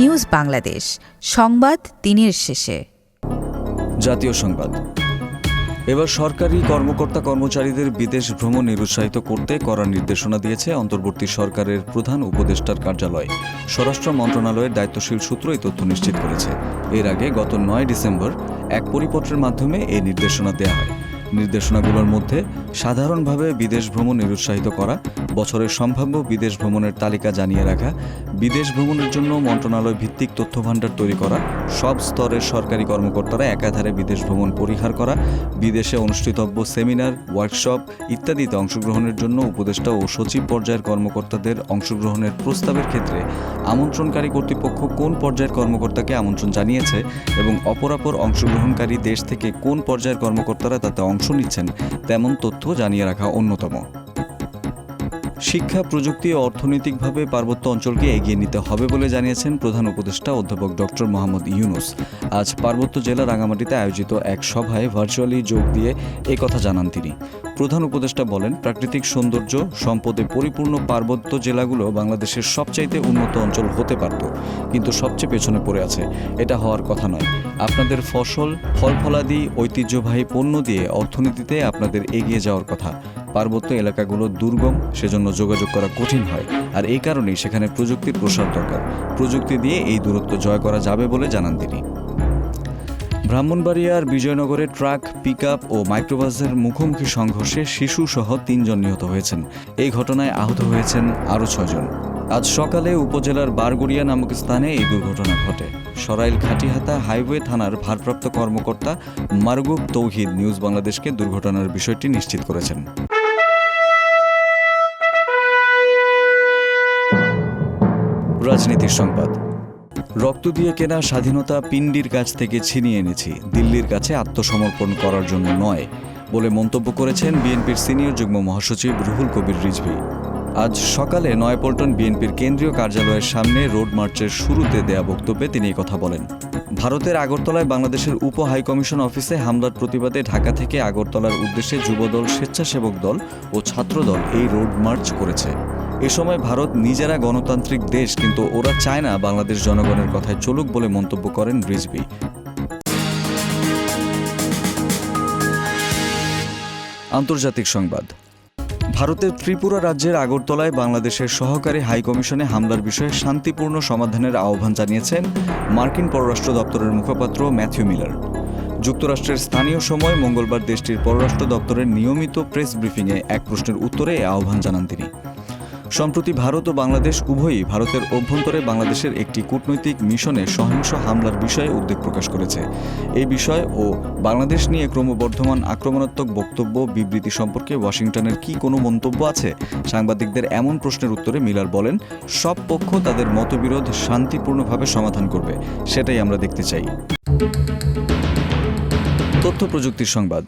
News Bangladesh, সংবাদ দিনের শেষে। জাতীয় সংবাদ। এবার সরকারি কর্মকর্তা কর্মচারীদের বিদেশ ভ্রমণ নিরুৎসাহিত করতে কড়া নির্দেশনা দিয়েছে অন্তর্বর্তী সরকারের প্রধান উপদেষ্টার কার্যালয়। স্বরাষ্ট্র মন্ত্রণালয়ের দায়িত্বশীল সূত্র এই তথ্য নিশ্চিত করেছে। এর আগে গত 9 ডিসেম্বর এক পরিপত্রের মাধ্যমে এই নির্দেশনা দেওয়া হয়। নির্দেশনাগুলোর মধ্যে সাধারণভাবে বিদেশ ভ্রমণ নিরুৎসাহিত করা, বছরের সম্ভাব্য বিদেশ ভ্রমণের তালিকা জানিয়ে রাখা, বিদেশ ভ্রমণের জন্য মন্ত্রণালয় ভিত্তিক তথ্যভাণ্ডার তৈরি করা, সব স্তরের সরকারি কর্মকর্তারা একাধারে বিদেশ ভ্রমণ পরিহার করা, বিদেশে অনুষ্ঠিতব্য সেমিনার, ওয়ার্কশপ ইত্যাদিতে অংশগ্রহণের জন্য উপদেষ্টা ও সচিব পর্যায়ের কর্মকর্তাদের অংশগ্রহণের প্রস্তাবের ক্ষেত্রে আমন্ত্রণকারী কর্তৃপক্ষ কোন পর্যায়ের কর্মকর্তাকে আমন্ত্রণ জানিয়েছে এবং অপরাপর অংশগ্রহণকারী দেশ থেকে কোন পর্যায়ের কর্মকর্তারা তাতে অংশ নিচ্ছেন তেমন তথ্য জানিয়ে রাখা অন্যতম। শিক্ষা, প্রযুক্তি ও অর্থনৈতিকভাবে পার্বত্য অঞ্চলকে এগিয়ে নিতে হবে বলে জানিয়েছেন প্রধান উপদেষ্টা অধ্যাপক ডক্টর মোহাম্মদ ইউনূস। আজ পার্বত্য জেলা রাঙামাটিতে আয়োজিত এক সভায় ভার্চুয়ালি যোগ দিয়ে কথা জানান তিনি। প্রধান উপদেষ্টা বলেন, প্রাকৃতিক সৌন্দর্য সম্পদে পরিপূর্ণ পার্বত্য জেলাগুলো বাংলাদেশের সবচাইতে উন্নত অঞ্চল হতে পারত, কিন্তু সবচেয়ে পেছনে পড়ে আছে। এটা হওয়ার কথা নয়। আপনাদের ফসল, ফলফলাদি, ঐতিহ্যবাহী পণ্য দিয়ে অর্থনীতিতে আপনাদের এগিয়ে যাওয়ার কথা। পার্বত্য এলাকাগুলো দুর্গম, সেজন্য যোগাযোগ করা কঠিন হয়, আর এই কারণেই সেখানে প্রযুক্তির প্রসার দরকার। প্রযুক্তি দিয়ে এই দূরত্ব জয় করা যাবে বলে জানান তিনি। ব্রাহ্মণবাড়িয়ার বিজয়নগরে ট্রাক, পিকআপ ও মাইক্রোবাসের মুখোমুখি সংঘর্ষে শিশুসহ 3 জন নিহত হয়েছেন। এই ঘটনায় আহত হয়েছেন আরও 6 জন। আজ সকালে উপজেলার বারগড়িয়া নামক স্থানে এই দুর্ঘটনা ঘটে। সরাইল খাটিহাতা হাইওয়ে থানার ভারপ্রাপ্ত কর্মকর্তা মারগুব তৌহিদ নিউজ বাংলাদেশকে দুর্ঘটনার বিষয়টি নিশ্চিত করেছেন। রাজনীতির সংবাদ। রক্ত দিয়ে কেনা স্বাধীনতা পিন্ডির কাছ থেকে ছিনিয়ে এনেছি, দিল্লির কাছে আত্মসমর্পণ করার জন্য নয় বলে মন্তব্য করেছেন বিএনপির সিনিয়র যুগ্ম মহাসচিব রুহুল কবির রিজভী। আজ সকালে নয়াপল্টন বিএনপির কেন্দ্রীয় কার্যালয়ের সামনে রোড মার্চের শুরুতে দেয়া বক্তব্যে তিনি কথা বলেন। ভারতের আগরতলায় বাংলাদেশের উপ হাইকমিশন অফিসে হামলার প্রতিবাদে ঢাকা থেকে আগরতলার উদ্দেশ্যে যুবদল, স্বেচ্ছাসেবক দল ও ছাত্রদল এই রোড মার্চ করেছে। এ সময় ভারত নিজেরা গণতান্ত্রিক দেশ, কিন্তু ওরা চায় না বাংলাদেশ জনগণের কথায় চলুক বলে মন্তব্য করেন রিজভী। আন্তর্জাতিক সংবাদ। ভারতের ত্রিপুরা রাজ্যের আগরতলায় বাংলাদেশের সহকারী হাইকমিশনে হামলার বিষয়ে শান্তিপূর্ণ সমাধানের আহ্বান জানিয়েছেন মার্কিন পররাষ্ট্র দপ্তরের মুখপাত্র ম্যাথিউ মিলার। যুক্তরাষ্ট্রের স্থানীয় সময় মঙ্গলবার দেশটির পররাষ্ট্র দপ্তরের নিয়মিত প্রেস ব্রিফিংয়ে এক প্রশ্নের উত্তরে এই আহ্বান জানান তিনি। সম্প্রতি ভারত ও বাংলাদেশ উভয়ই ভারতের অভ্যন্তরে বাংলাদেশের একটি কূটনৈতিক মিশনে সহিংস হামলার বিষয়ে উদ্বেগ প্রকাশ করেছে। এই বিষয় ও বাংলাদেশ নিয়ে ক্রমবর্ধমান আক্রমণাত্মক বক্তব্য, বিবৃতি সম্পর্কে ওয়াশিংটনের কি কোনো মন্তব্য আছে? সাংবাদিকদের এমন প্রশ্নের উত্তরে মিলার বলেন, সব পক্ষ তাদের মতবিরোধ শান্তিপূর্ণভাবে সমাধান করবে, সেটাই আমরা দেখতে চাই। তথ্য প্রযুক্তির সংবাদ।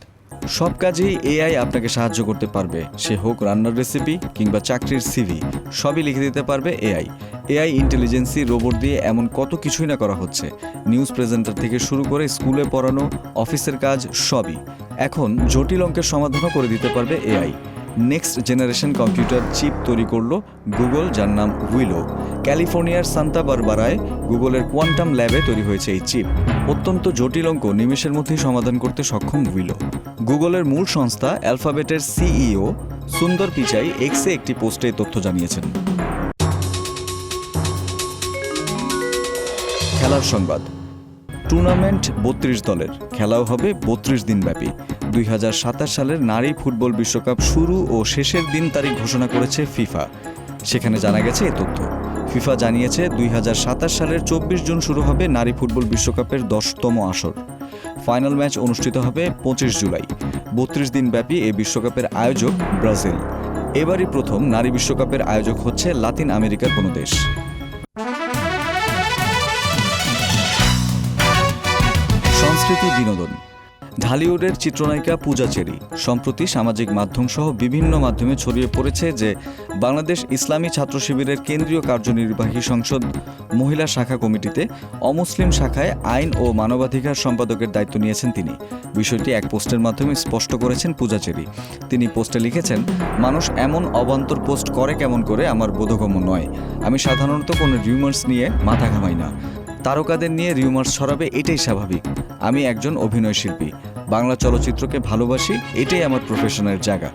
সব কাজেই এআই আপনাকে সাহায্য করতে পারবে, সে হোক রান্নার রেসিপি কিংবা চাকরির সিভি, সবই লিখে দিতে পারবে এআই। এআই ইন্টেলিজেন্সি, রোবট দিয়ে এমন কত কিছুই না করা হচ্ছে। নিউজ প্রেজেন্টার থেকে শুরু করে স্কুলে পড়ানো, অফিসের কাজ সবই। এখন জটিল অঙ্কের সমাধানও করে দিতে পারবে AI. Next generation computer chip তৈরি করল গুগল, যার নাম উইলো। ক্যালিফোর্নিয়ার সান্তা বারবারায় গুগলের কোয়ান্টাম ল্যাবে তৈরি হয়েছে এই চিপ। অত্যন্ত জটিল অঙ্ক নিমেষের মধ্যেই সমাধান করতে সক্ষম উইলো। গুগলের মূল সংস্থা অ্যালফাবেটের সিইও সুন্দর পিচাই এক্সে একটি পোস্টে তথ্য জানিয়েছেন। খেলার সংবাদ। টুর্নামেন্ট 32 দলের, খেলাও হবে 32 দিন ব্যাপী। 2027 সালের নারী ফুটবল বিশ্বকাপ শুরু ও শেষের দিন তারিখ ঘোষণা করেছে ফিফা। সেখানে জানা গেছে এ তথ্য। ফিফা জানিয়েছে 2027 সালের 24 জুন শুরু হবে নারী ফুটবল বিশ্বকাপের 10তম আসর। ফাইনাল ম্যাচ অনুষ্ঠিত হবে 25 জুলাই। 32 দিন ব্যাপী এই বিশ্বকাপের আয়োজক ব্রাজিল। এবারই প্রথম নারী বিশ্বকাপের আয়োজক হচ্ছে লাতিন আমেরিকার কোনো দেশ। সংস্কৃতি, বিনোদন। ঢালিউডের চিত্রনায়িকা পূজা চেরি সম্প্রতি সামাজিক মাধ্যম সহ বিভিন্ন মাধ্যমে ছড়িয়ে পড়েছে যে বাংলাদেশ ইসলামী ছাত্র শিবিরের কেন্দ্রীয় কার্যনির্বাহী সংসদ মহিলা শাখা কমিটিতে অমুসলিম শাখায় আইন ও মানবাধিকার সম্পাদকের দায়িত্ব নিয়েছেন তিনি। বিষয়টি এক পোস্টের মাধ্যমে স্পষ্ট করেছেন পূজা চেরি। তিনি পোস্টে লিখেছেন, মানুষ এমন অবান্তর পোস্ট করে কেমন করে আমার বোধগম্য নয়। আমি সাধারণত কোনো রিউমার্স নিয়ে মাথা ঘামাই না। তারকাদের নিয়ে রিউমার্স ছড়াবে এটাই স্বাভাবিক। আমি একজন অভিনয় শিল্পী, বাংলা চলচ্চিত্রকে ভালোবাসি, এটাই আমার প্রফেশনের জায়গা।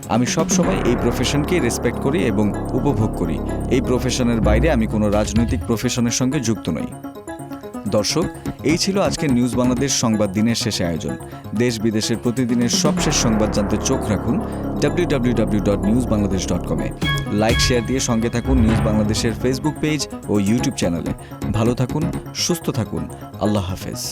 আমি সবসময় এই প্রফেশনকেই রেসপেক্ট করি এবং উপভোগ করি। এই প্রফেশনের বাইরে আমি কোনো রাজনৈতিক প্রফেশনের সঙ্গে যুক্ত নই। দর্শক, এই ছিল আজকের নিউজ বাংলাদেশ সংবাদ দিনের শেষে আয়োজন। দেশ বিদেশের প্রতিদিনের সবশেষ সংবাদ জানতে চোখ রাখুন www.newsbangladesh.com এ। লাইক শেয়ার দিয়ে সঙ্গে থাকুন নিউজ বাংলাদেশের ফেসবুক পেজ ও ইউটিউব চ্যানেলে। ভালো থাকুন, সুস্থ থাকুন। আল্লাহ হাফেজ।